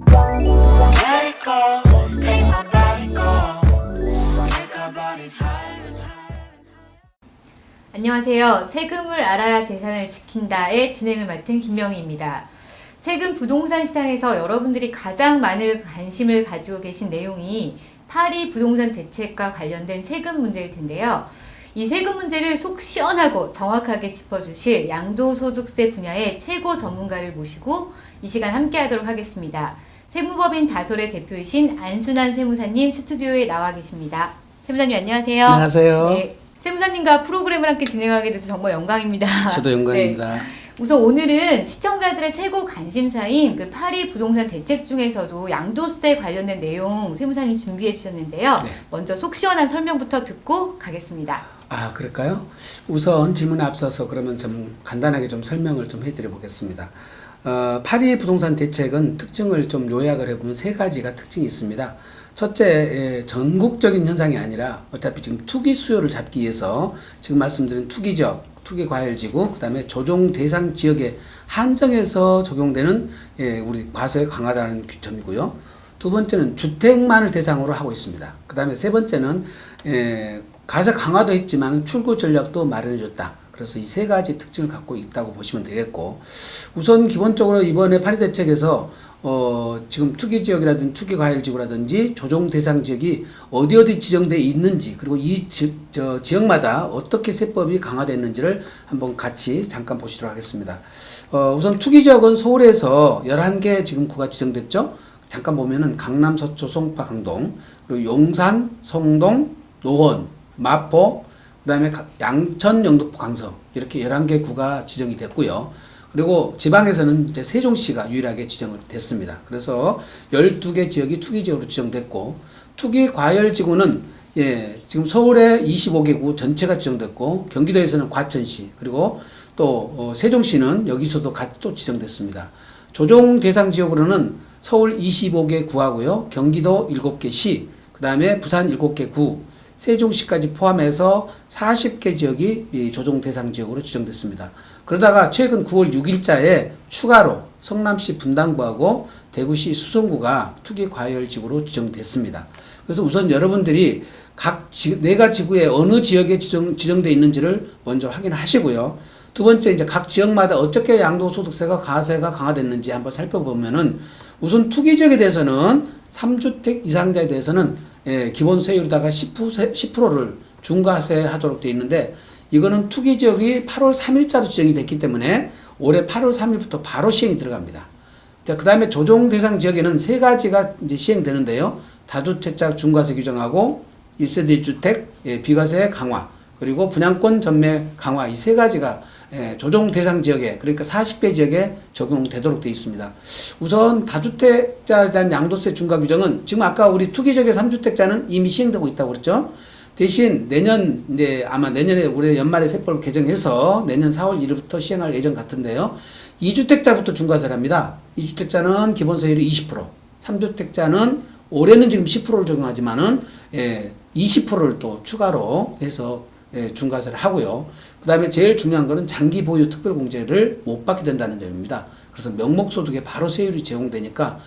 Let it go, make my body go. Take our bodies higher and higher. 안녕하세요. 세금을 알아야 재산을 지킨다의 진행을 맡은 김명희입니다. 최근 부동산 시장에서 여러분들이 가장 많은 관심을 가지고 계신 내용이 파리 부동산 대책과 관련된 세금 문제일 텐데요. 이 세금 문제를 속 시원하고 정확하게 짚어주실 양도소득세 분야의 최고 전문가를 모시고 이 시간 함께 하도록 하겠습니다. 세무법인 다솔의 대표이신 안순환 세무사님 스튜디오에 나와 계십니다. 세무사님 안녕하세요. 안녕하세요. 네, 세무사님과 프로그램을 함께 진행하게 돼서 정말 영광입니다. 저도 영광입니다. 네. 우선 오늘은 시청자들의 최고 관심사인 그 파리 부동산 대책 중에서도 양도세 관련된 내용 세무사님 준비해 주셨는데요. 네. 먼저 속 시원한 설명부터 듣고 가겠습니다. 아, 그럴까요? 우선 질문에 앞서서 그러면 좀 간단하게 좀 설명을 좀 해드려 보겠습니다. 파리 부동산 대책은 특징을 좀 요약을 해보면 세 가지가 특징이 있습니다. 첫째, 전국적인 현상이 아니라 어차피 지금 투기 수요를 잡기 위해서 지금 말씀드린 투기적, 투기과열지구, 그 다음에 조정 대상 지역에 한정해서 적용되는 우리 과세 강화다는 점이고요. 두 번째는 주택만을 대상으로 하고 있습니다. 그 다음에 세 번째는 과세 강화도 했지만 출구 전략도 마련해줬다. 그래서 이 세 가지 특징을 갖고 있다고 보시면 되겠고, 우선 기본적으로 이번에 파리 대책에서 지금 투기 지역이라든지 투기 과열 지구라든지 조정 대상 지역이 어디 지정되어 있는지, 그리고 이 지역마다 어떻게 세법이 강화됐는지를 한번 같이 잠깐 보시도록 하겠습니다. 우선 투기 지역은 서울에서 11개 지금 구가 지정됐죠. 잠깐 보면은 강남, 서초, 송파, 강동, 그리고 용산, 성동, 노원, 마포, 그 다음에 양천, 영등포, 강서 이렇게 11개 구가 지정이 됐고요. 그리고 지방에서는 이제 세종시가 유일하게 지정을 됐습니다. 그래서 12개 지역이 투기지역으로 지정됐고, 투기 과열 지구는 지금 서울에 25개 구 전체가 지정됐고, 경기도에서는 과천시, 그리고 또 세종시는 여기서도 또 지정됐습니다. 조정 대상 지역으로는 서울 25개 구하고요, 경기도 7개 시, 그 다음에 부산 7개 구, 세종시까지 포함해서 40개 지역이 이 조정 대상 지역으로 지정됐습니다. 그러다가 최근 9월 6일자에 추가로 성남시 분당구하고 대구시 수성구가 투기 과열 지구로 지정됐습니다. 그래서 우선 여러분들이 각 내가 지구에 어느 지역에 지정되어 있는지를 먼저 확인하시고요. 두 번째, 이제 각 지역마다 어떻게 양도소득세가 과세가 강화됐는지 한번 살펴보면은, 우선 투기 지역에 대해서는 3주택 이상자에 대해서는 기본 세율에다가 10%를 중과세 하도록 되어 있는데, 이거는 투기 지역이 8월 3일자로 지정이 됐기 때문에 올해 8월 3일부터 바로 시행이 들어갑니다. 자, 그 다음에 조정 대상 지역에는 세 가지가 이제 시행되는데요. 다주택자 중과세 규정하고 1세대 1주택 비과세 강화, 그리고 분양권 전매 강화, 이 세 가지가 조정 대상 지역에, 그러니까 40개 지역에 적용되도록 되어 있습니다. 우선 다주택자에 대한 양도세 중과 규정은 지금 아까 우리 투기 지역의 3주택자는 이미 시행되고 있다고 그랬죠. 대신 내년, 아마 내년에 올해 연말에 세법을 개정해서 내년 4월 1일부터 시행할 예정 같은데요. 2주택자부터 중과세를 합니다. 2주택자는 기본 세율이 20%, 3주택자는 올해는 지금 10%를 적용하지만은 20%를 또 추가로 해서 중과세를 하고요. 그 다음에 제일 중요한 거는 장기 보유 특별공제를 못 받게 된다는 점입니다. 그래서 명목소득에 바로 세율이 제공되니까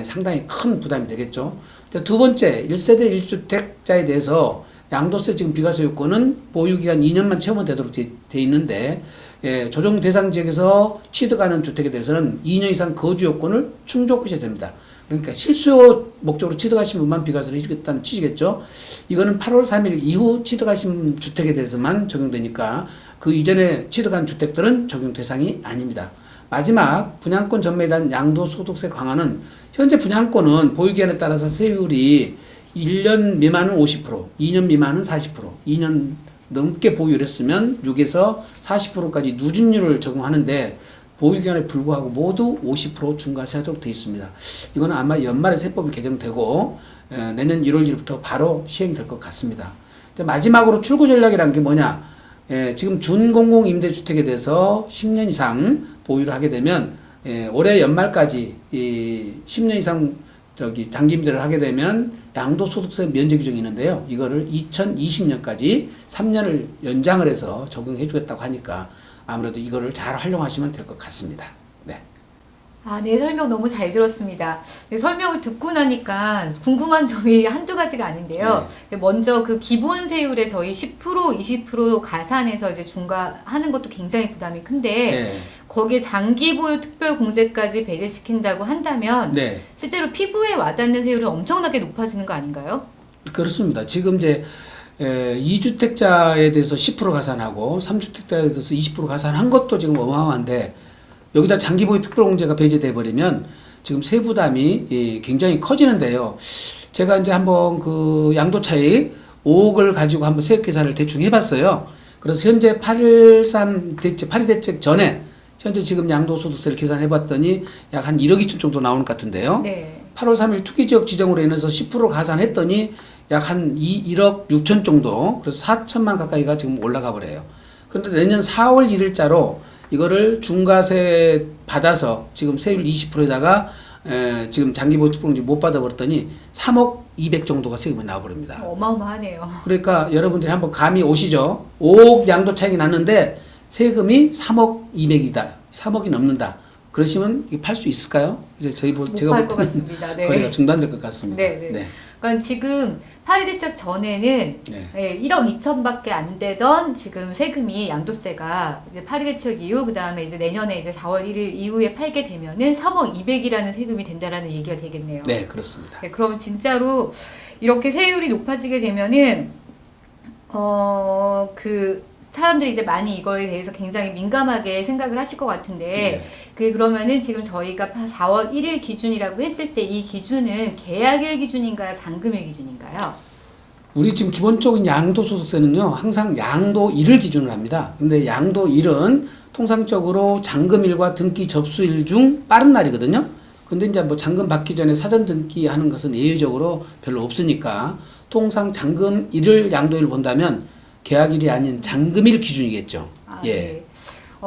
상당히 큰 부담이 되겠죠. 두 번째, 1세대 1주택자에 대해서 양도세 지금 비과세 요건은 보유기간 2년만 채우면 되도록 돼 있는데, 조정 대상 지역에서 취득하는 주택에 대해서는 2년 이상 거주 요건을 충족하셔야 됩니다. 그러니까 실수요 목적으로 취득하신 분만 비과세를 해주겠다는 취지겠죠. 이거는 8월 3일 이후 취득하신 주택에 대해서만 적용되니까 그 이전에 취득한 주택들은 적용 대상이 아닙니다. 마지막, 분양권 전매에 대한 양도소득세 강화는 현재 분양권은 보유기간에 따라서 세율이 1년 미만은 50%, 2년 미만은 40%, 2년 넘게 보유를 했으면 6에서 40%까지 누진율을 적용하는데, 보유기간에 불구하고 모두 50% 중과세하도록 되어 있습니다. 이거는 아마 연말에 세법이 개정되고 내년 1월 1일부터 바로 시행될 것 같습니다. 마지막으로 출구 전략이라는 게 뭐냐? 지금 준공공 임대주택에 대해서 10년 이상 보유를 하게 되면 올해 연말까지 10년 이상 장기 임대를 하게 되면 양도소득세 면제 규정이 있는데요. 이거를 2020년까지 3년을 연장을 해서 적용해 주겠다고 하니까 아무래도 이거를 잘 활용하시면 될 것 같습니다. 네. 네, 설명 너무 잘 들었습니다. 네, 설명을 듣고 나니까 궁금한 점이 한두 가지가 아닌데요. 먼저 그 기본 세율에 저희 10%, 20% 가산해서 이제 중과하는 것도 굉장히 부담이 큰데, 네. 거기에 장기 보유 특별 공제까지 배제시킨다고 한다면, 네. 실제로 피부에 와닿는 세율은 엄청나게 높아지는 거 아닌가요? 그렇습니다. 지금 이제 2주택자에 대해서 10% 가산하고 3주택자에 대해서 20% 가산한 것도 지금 어마어마한데, 여기다 장기보유 특별공제가 배제돼 버리면 지금 세부담이 굉장히 커지는데요. 제가 이제 한번 그 양도 차익 5억을 가지고 한번 세액 계산을 대충 해봤어요. 그래서 현재 8.13 대책, 8.2 대책 전에 현재 지금 양도소득세를 계산해봤더니 약 한 1억 2천 정도 나오는 것 같은데요. 네. 8월 3일 투기지역 지정으로 인해서 10% 가산했더니 약 한 1억 6천 정도, 그래서 4천만 가까이가 지금 올라가 버려요. 그런데 내년 4월 1일자로 이거를 중과세 받아서 지금 세율 20%에다가 지금 장기보유 특별공제 못 받아버렸더니 3억 200 정도가 세금이 나와버립니다. 어마어마하네요. 그러니까 여러분들이 한번 감이 오시죠. 5억 양도 차익이 났는데 세금이 3억 200이다. 3억이 넘는다. 그러시면 팔 수 있을까요? 이제 제가 못 팔 것 같습니다. 네. 거래가 중단될 것 같습니다. 네. 그러니까 지금 8.2 대책 전에는 네. 1억 2천밖에 안 되던 지금 세금이 양도세가 이제 8.2 대책 이후 그 다음에 이제 내년에 이제 4월 1일 이후에 팔게 되면은 3억 200이라는 세금이 된다라는 얘기가 되겠네요. 네, 그렇습니다. 네, 그럼 진짜로 이렇게 세율이 높아지게 되면은 그 사람들이 이제 많이 이거에 대해서 굉장히 민감하게 생각을 하실 것 같은데, 그러면은 지금 저희가 4월 1일 기준이라고 했을 때 이 기준은 계약일 기준인가요? 잔금일 기준인가요? 우리 지금 기본적인 양도소득세는요, 항상 양도일을 기준으로 합니다. 근데 양도일은 통상적으로 잔금일과 등기 접수일 중 빠른 날이거든요. 근데 이제 뭐 잔금 받기 전에 사전 등기하는 것은 예외적으로 별로 없으니까 통상 잔금일을 양도일 본다면 계약일이 아닌 잔금일 기준이겠죠. 네.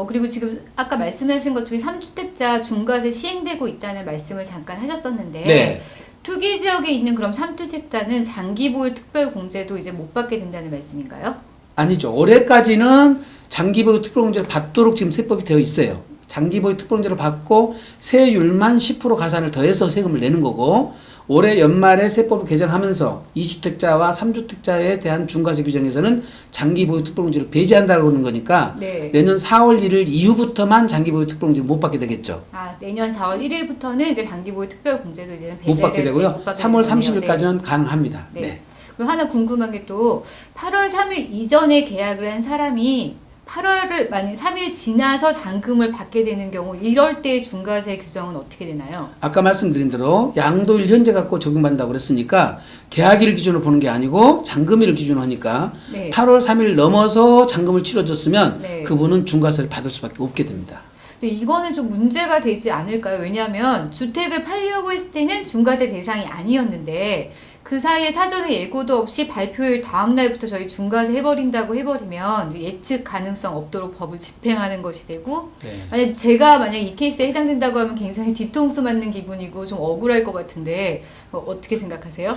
그리고 지금 아까 말씀하신 것 중에 3주택자 중과세 시행되고 있다는 말씀을 잠깐 하셨었는데, 네. 투기 지역에 있는 그럼 3주택자는 장기 보유 특별 공제도 이제 못 받게 된다는 말씀인가요? 아니죠. 올해까지는 장기보유 특별공제를 받도록 지금 세법이 되어 있어요. 장기보유 특별공제를 받고 세율만 10% 가산을 더해서 세금을 내는 거고, 올해 연말에 세법을 개정하면서 2주택자와 3주택자에 대한 중과세 규정에서는 장기보유 특별공제를 배제한다고 하는 거니까 내년 4월 1일 이후부터만 장기보유 특별공제를 못 받게 되겠죠. 내년 4월 1일부터는 이제 장기보유 특별공제도 이제 못 받게 되고요. 3월 30일까지는 가능합니다. 네. 그리고 하나 궁금한 게 또 8월 3일 이전에 계약을 한 사람이 8월을 만약 3일 지나서 잔금을 받게 되는 경우, 이럴 때 중과세 규정은 어떻게 되나요? 아까 말씀드린 대로 양도일 현재 갖고 적용받는다고 그랬으니까 계약일 기준으로 보는 게 아니고 잔금일을 기준으로 하니까 8월 3일 넘어서 잔금을 치러줬으면 그분은 중과세를 받을 수밖에 없게 됩니다. 근데 이거는 좀 문제가 되지 않을까요? 왜냐하면 주택을 팔려고 했을 때는 중과세 대상이 아니었는데 그 사이에 사전에 예고도 없이 발표일 다음 날부터 저희 중과세 해버린다고 해버리면 예측 가능성 없도록 법을 집행하는 것이 되고, 만약 제가 만약 이 케이스에 해당된다고 하면 굉장히 뒤통수 맞는 기분이고 좀 억울할 것 같은데 어떻게 생각하세요?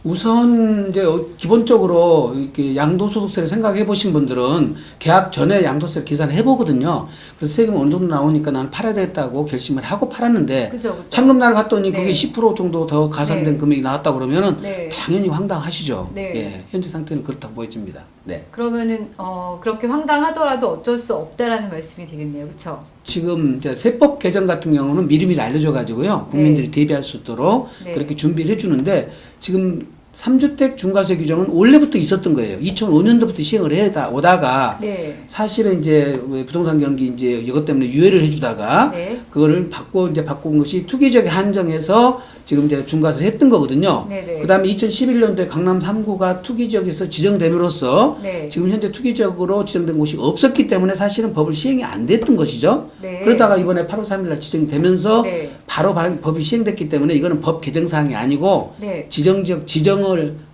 우선 이제 기본적으로 이렇게 양도소득세를 생각해 보신 분들은 계약 전에 양도세를 계산해 보거든요. 그래서 세금 어느 정도 나오니까 나는 팔아야 되겠다고 결심을 하고 팔았는데, 그죠. 잔금날 갔더니 그게 10% 정도 더 가산된 금액이 나왔다 그러면은 당연히 황당하시죠. 현재 상태는 그렇다고 보여집니다. 그러면은 그렇게 황당하더라도 어쩔 수 없다라는 말씀이 되겠네요, 그렇죠? 지금 이제 세법 개정 같은 경우는 미리미리 알려줘 가지고요, 국민들이 대비할 수 있도록 그렇게 준비를 해주는데, 지금 3주택 중과세 규정은 원래부터 있었던 거예요. 2005년도부터 시행을 해 오다가 사실은 이제 부동산 경기 이제 이것 때문에 유예를 해주다가 그거를 바꾼 것이 투기지역에 한정해서 지금 이제 중과세를 했던 거거든요. 그다음에 2011년도에 강남 3구가 투기지역에서 지정됨으로써 지금 현재 투기지역으로 지정된 곳이 없었기 때문에 사실은 법을 시행이 안 됐던 것이죠. 그러다가 이번에 8월 3일 날 지정이 되면서 바로 법이 시행됐기 때문에 이거는 법 개정 사항이 아니고 지정지역 지정을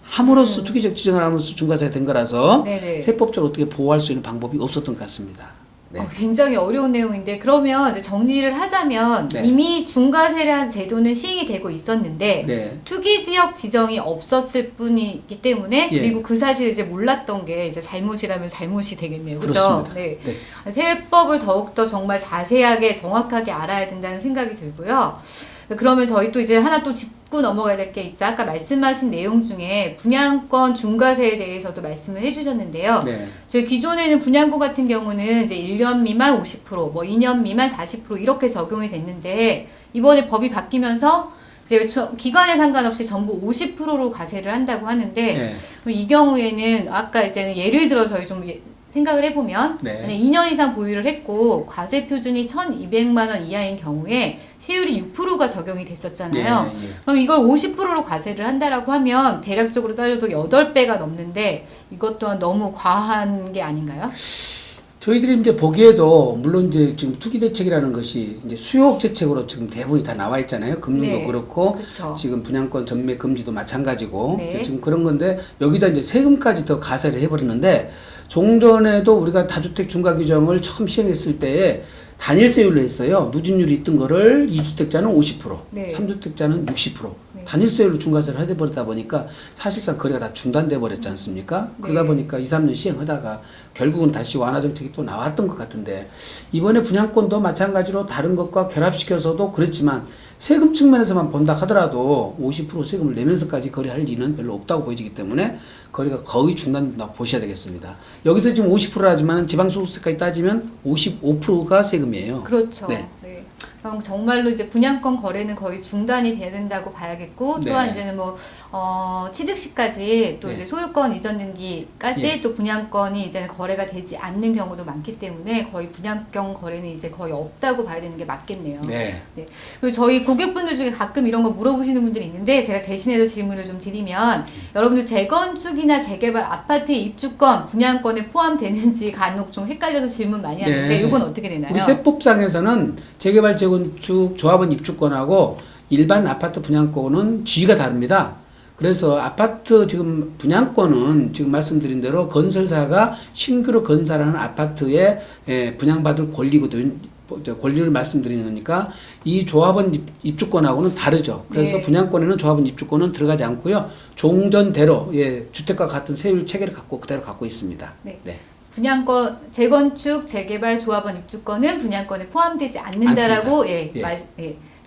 함으로써 투기지역 지정을 함으로써 중과세가 된 거라서 세법적으로 어떻게 보호할 수 있는 방법이 없었던 것 같습니다. 네. 굉장히 어려운 내용인데 그러면 이제 정리를 하자면 네. 이미 중과세라는 제도는 시행이 되고 있었는데 네. 투기 지역 지정이 없었을 뿐이기 때문에 예. 그리고 그 사실을 이제 몰랐던 게 이제 잘못이라면 잘못이 되겠네요. 그렇죠? 그렇습니다. 네. 네. 세법을 더욱더 정말 자세하게 정확하게 알아야 된다는 생각이 들고요. 그러면 저희 또 이제 하나 또 짚고 넘어가야 될 게 있죠. 아까 말씀하신 내용 중에 분양권 중과세에 대해서도 말씀을 해주셨는데요. 네. 저희 기존에는 분양권 같은 경우는 이제 1년 미만 50%, 뭐 2년 미만 40% 이렇게 적용이 됐는데 이번에 법이 바뀌면서 이제 기간에 상관없이 전부 50%로 과세를 한다고 하는데 네. 그럼 이 경우에는 아까 이제 예를 들어 저희 좀 생각을 해보면 네. 만약 2년 이상 보유를 했고 과세 표준이 1,200만 원 이하인 경우에 세율이 6%가 적용이 됐었잖아요. 예, 예. 그럼 이걸 50%로 과세를 한다라고 하면 대략적으로 따져도 8배가 넘는데 이것 또한 너무 과한 게 아닌가요? 저희들이 이제 보기에도 물론 이제 지금 투기 대책이라는 것이 이제 수요 대책으로 지금 대부분이 다 나와 있잖아요. 금융도 네. 그렇고 그쵸. 지금 분양권 전매 금지도 마찬가지고 네. 이제 지금 그런 건데 여기다 이제 세금까지 더 가세를 해버리는데 종전에도 우리가 다주택 중과 규정을 처음 시행했을 때에 단일세율로 했어요. 누진율이 있던 거를 2주택자는 50%, 네. 3주택자는 60%. 네. 단일세율로 중과세를 해버리다 보니까 사실상 거래가 다 중단돼 버렸지 않습니까? 그러다 네. 보니까 2, 3년 시행하다가 결국은 다시 완화 정책이 또 나왔던 것 같은데 이번에 분양권도 마찬가지로 다른 것과 결합시켜서도 그렇지만 세금 측면에서만 본다 하더라도 50% 세금을 내면서까지 거래할 리는 별로 없다고 보여지기 때문에 거래가 거의 중단된다고 보셔야 되겠습니다. 여기서 지금 50%라지만 지방소득세까지 따지면 55%가 세금이에요. 그렇죠. 네. 네. 그럼 정말로 이제 분양권 거래는 거의 중단이 돼야 된다고 봐야겠고 네. 또한 이제는 뭐 취득 시까지 또 네. 이제 소유권 이전 등기까지 예. 또 분양권이 이제는 거래가 되지 않는 경우도 많기 때문에 거의 분양권 거래는 이제 거의 없다고 봐야 되는 게 맞겠네요. 네. 네. 그리고 저희 고객분들 중에 가끔 이런 거 물어보시는 분들이 있는데 제가 대신해서 질문을 좀 드리면 여러분들 재건축이나 재개발 아파트 입주권 분양권에 포함되는지 간혹 좀 헷갈려서 질문 많이 하는데 네. 이건 어떻게 되나요? 우리 세법상에서는 재개발 재건축 조합원 입주권하고 일반 아파트 분양권은 지위가 다릅니다. 그래서 아파트 지금 분양권은 지금 말씀드린 대로 건설사가 신규로 건설하는 아파트에 분양받을 권리를 말씀드리는 거니까 이 조합원 입주권하고는 다르죠. 그래서 네. 분양권에는 조합원 입주권은 들어가지 않고요. 종전대로 주택과 같은 세율 체계를 그대로 갖고 있습니다. 네. 네. 분양권, 재건축, 재개발, 조합원 입주권은 분양권에 포함되지 않는다라고 예.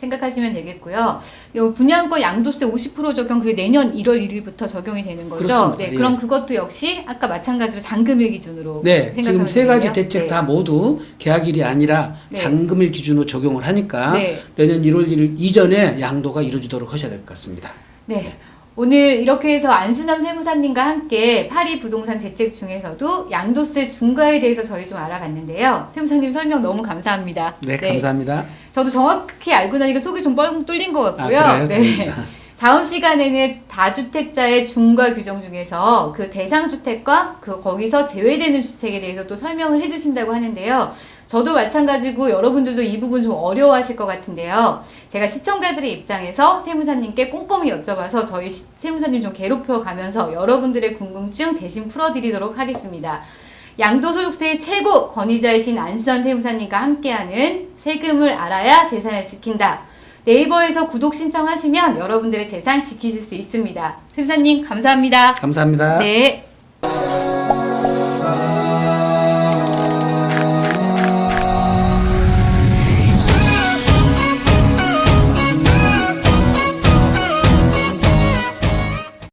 생각하시면 되겠고요. 요 분양권 양도세 50% 적용 그게 내년 1월 1일부터 적용이 되는 거죠. 그렇습니다. 네, 예. 그럼 그것도 역시 아까 마찬가지로 잔금일 기준으로 네, 생각하면 지금 세 가지 되겠네요. 대책 네. 다 모두 계약일이 아니라 네. 잔금일 기준으로 적용을 하니까 네. 내년 1월 1일 이전에 양도가 이루어지도록 하셔야 될 것 같습니다. 네. 오늘 이렇게 해서 안수남 세무사님과 함께 파리 부동산 대책 중에서도 양도세 중과에 대해서 저희 좀 알아봤는데요. 세무사님 설명 너무 감사합니다. 네, 감사합니다. 저도 정확히 알고 나니까 속이 좀 뻥 뚫린 것 같고요. 그래요? 네. 다행입니다. 다음 시간에는 다주택자의 중과 규정 중에서 그 대상 주택과 거기서 제외되는 주택에 대해서 또 설명을 해주신다고 하는데요. 저도 마찬가지고 여러분들도 이 부분 좀 어려워하실 것 같은데요. 제가 시청자들의 입장에서 세무사님께 꼼꼼히 여쭤봐서 저희 세무사님 좀 괴롭혀가면서 여러분들의 궁금증 대신 풀어드리도록 하겠습니다. 양도소득세의 최고 권위자이신 안수전 세무사님과 함께하는 세금을 알아야 재산을 지킨다. 네이버에서 구독 신청하시면 여러분들의 재산 지키실 수 있습니다. 세무사님 감사합니다. 감사합니다. 네.